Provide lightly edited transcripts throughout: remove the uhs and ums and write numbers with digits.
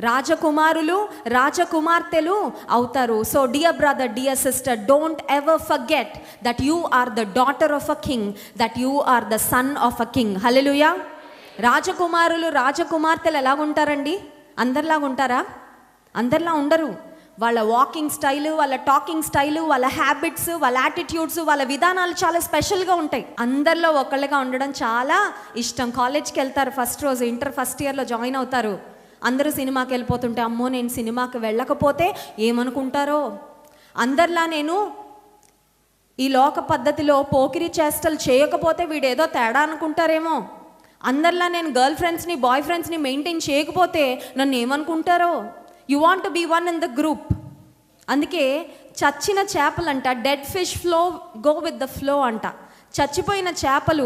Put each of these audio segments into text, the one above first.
రాజకుమారులు రాజకుమార్తెలు అవుతారు. So dear brother, dear sister, don't ever forget that you are the daughter of a king, that you are the son of a king. Hallelujah. రాజకుమారులు రాజకుమార్తెలు ఎలాగుంటారండి? అందరిలాగా ఉంటారా? అందరిలా ఉండరు. వాళ్ళ వాకింగ్ స్టైలు, వాళ్ళ టాకింగ్ స్టైలు, వాళ్ళ హ్యాబిట్స్, వాళ్ళ యాటిట్యూడ్స్, వాళ్ళ విధానాలు చాలా స్పెషల్గా ఉంటాయి. అందరిలో ఒకళ్ళగా ఉండడం చాలా ఇష్టం. కాలేజ్కి వెళ్తారు, ఫస్ట్ రోజు ఇంటర్ ఫస్ట్ ఇయర్లో జాయిన్ అవుతారు. అందరూ సినిమాకి వెళ్ళిపోతుంటే, అమ్మో నేను సినిమాకి వెళ్ళకపోతే ఏమనుకుంటారో, అందరిలా నేను ఈ లోక పద్ధతిలో పోకిరి చేష్టలు చేయకపోతే వీడేదో తేడా అనుకుంటారేమో, అందరిలా నేను గర్ల్ ఫ్రెండ్స్ని బాయ్ ఫ్రెండ్స్ని మెయింటైన్ చేయకపోతే నన్ను ఏమనుకుంటారో. You want to be one in the group. అందుకే చచ్చిన చేపలంట, dead fish flow go with the flow అంట. చచ్చిపోయిన చేపలు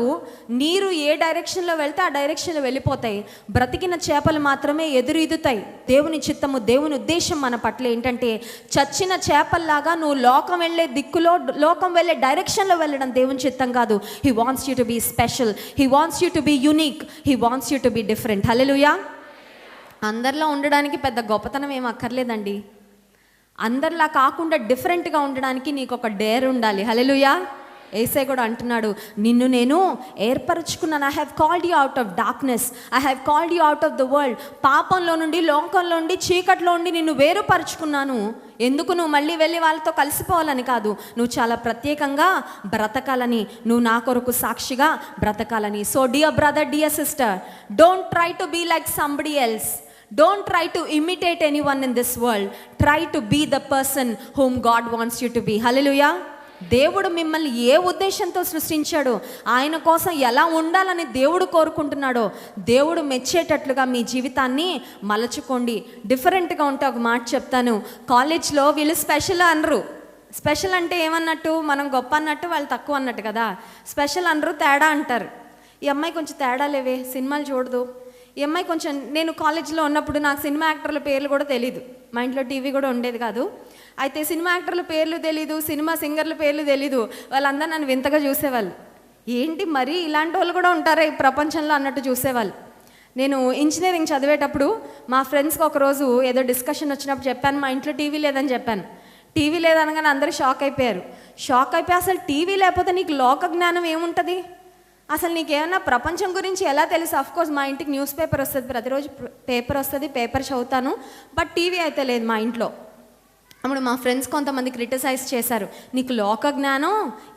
నీరు ఏ డైరెక్షన్లో వెళ్తే ఆ డైరెక్షన్లో వెళ్ళిపోతాయి. బ్రతికిన చేపలు మాత్రమే ఎదురీదుతాయి. దేవుని చిత్తము, దేవుని ఉద్దేశం మన పట్ల ఏంటంటే, చచ్చిన చేపల్లాగా నువ్వు లోకం వెళ్ళే దిక్కులో, లోకం వెళ్ళే డైరెక్షన్లో వెళ్ళడం దేవుని చిత్తం కాదు. He wants you to be special, he wants you to be unique, he wants you to be different. Hallelujah. అందరిలో ఉండడానికి పెద్ద గొప్పతనం ఏం అక్కర్లేదండి. అందరిలా కాకుండా డిఫరెంట్గా ఉండడానికి నీకు ఒక డేర్ ఉండాలి. హల్లెలూయా. యేసయ్య కూడా అంటున్నాడు, నిన్ను నేను ఏర్పరచుకున్నాను. I have called you out of darkness, I have called you out of the world. పాపంలో నుండి, లోకంలో నుండి, చీకట్లో నుండి నిన్ను వేరుపరుచుకున్నాను. ఎందుకు? నువ్వు మళ్ళీ వెళ్ళి వాళ్ళతో కలిసిపోవాలని కాదు, నువ్వు చాలా ప్రత్యేకంగా బ్రతకాలని, నువ్వు నా కొరకు సాక్షిగా బ్రతకాలని. So dear brother, dear sister, don't try to be like somebody else. Don't try to imitate anyone in this world. Try to be the person whom God wants you to be. Hallelujah. దేవుడు మిమ్మల్ని ఏ ఉద్దేశంతో సృష్టించాడో, ఆయన కోసం ఎలా ఉండాలని దేవుడు కోరుకుంటున్నాడో, దేవుడు మెచ్చేటట్లుగా మీ జీవితాన్ని మలచుకోండి. డిఫరెంట్గా ఉంటే ఒక మాట చెప్తాను. కాలేజ్లో వీళ్ళు స్పెషల్ అనరు. స్పెషల్ అంటే ఏమన్నట్టు? మనం గొప్ప అన్నట్టు, వాళ్ళు తక్కువ అన్నట్టు కదా. స్పెషల్ అనరు, తేడా అంటారు. ఈ అమ్మాయి కొంచెం తేడా లేవే, సినిమాలు చూడదు. ఈ అమ్మాయి కొంచెం, నేను కాలేజీలో ఉన్నప్పుడు నాకు సినిమా యాక్టర్ల పేర్లు కూడా తెలీదు. మా ఇంట్లో టీవీ కూడా ఉండేది కాదు. అయితే సినిమా యాక్టర్ల పేర్లు తెలీదు, సినిమా సింగర్ల పేర్లు తెలీదు. వాళ్ళందరూ నన్ను వింతగా చూసేవాళ్ళు. ఏంటి మరి ఇలాంటి వాళ్ళు కూడా ఉంటారా ఈ ప్రపంచంలో అన్నట్టు చూసేవాళ్ళు. నేను ఇంజనీరింగ్ చదివేటప్పుడు మా ఫ్రెండ్స్కి ఒకరోజు ఏదో డిస్కషన్ వచ్చినప్పుడు చెప్పాను, మా ఇంట్లో టీవీ లేదని చెప్పాను. టీవీ లేదనగానే అందరూ షాక్ అయిపోయారు. షాక్ అయిపోయి, అసలు టీవీ లేకపోతే నీకు లోక జ్ఞానం ఏముంటుంది? అసలు నీకేమన్నా ప్రపంచం గురించి ఎలా తెలుసు? అఫ్కోర్స్ మా ఇంటికి న్యూస్ పేపర్ వస్తుంది, ప్రతిరోజు పేపర్ వస్తుంది, పేపర్ చదువుతాను. బట్ టీవీ అయితే లేదు మా ఇంట్లో. అప్పుడు మా ఫ్రెండ్స్ కొంతమంది క్రిటిసైజ్ చేశారు, నీకు లోక జ్ఞానం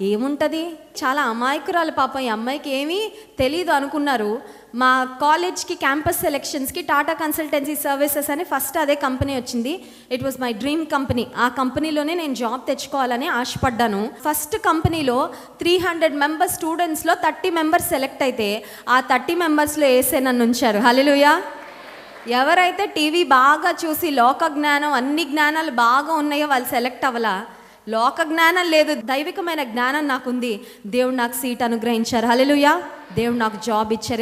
ఏముంటుంది, చాలా అమాయకురాలు పాపం, ఈ అమ్మాయికి ఏమీ తెలీదు అనుకున్నారు. మా కాలేజ్కి క్యాంపస్ సెలెక్షన్స్కి టాటా కన్సల్టెన్సీ సర్వీసెస్ అని ఫస్ట్ అదే కంపెనీ వచ్చింది. It was my dream company. ఆ కంపెనీలోనే నేను జాబ్ తెచ్చుకోవాలని ఆశపడ్డాను. ఫస్ట్ కంపెనీలో 300 మెంబర్స్ స్టూడెంట్స్లో 30 మెంబర్స్ సెలెక్ట్ అయితే ఆ 30 మెంబర్స్లో వేసే నన్ను ఉంచారు. హల్లెలూయా. ఎవరైతే టీవీ బాగా చూసి లోక జ్ఞానం, అన్ని జ్ఞానాలు బాగా ఉన్నాయో వాళ్ళు సెలెక్ట్ అవ్వలా. లోక జ్ఞానం లేదు, దైవికమైన జ్ఞానం నాకుంది. దేవుడు నాకు సీట్ అనుగ్రహించారు. హల్లెలూయా. దేవుడు నాకు జాబ్ ఇచ్చారు.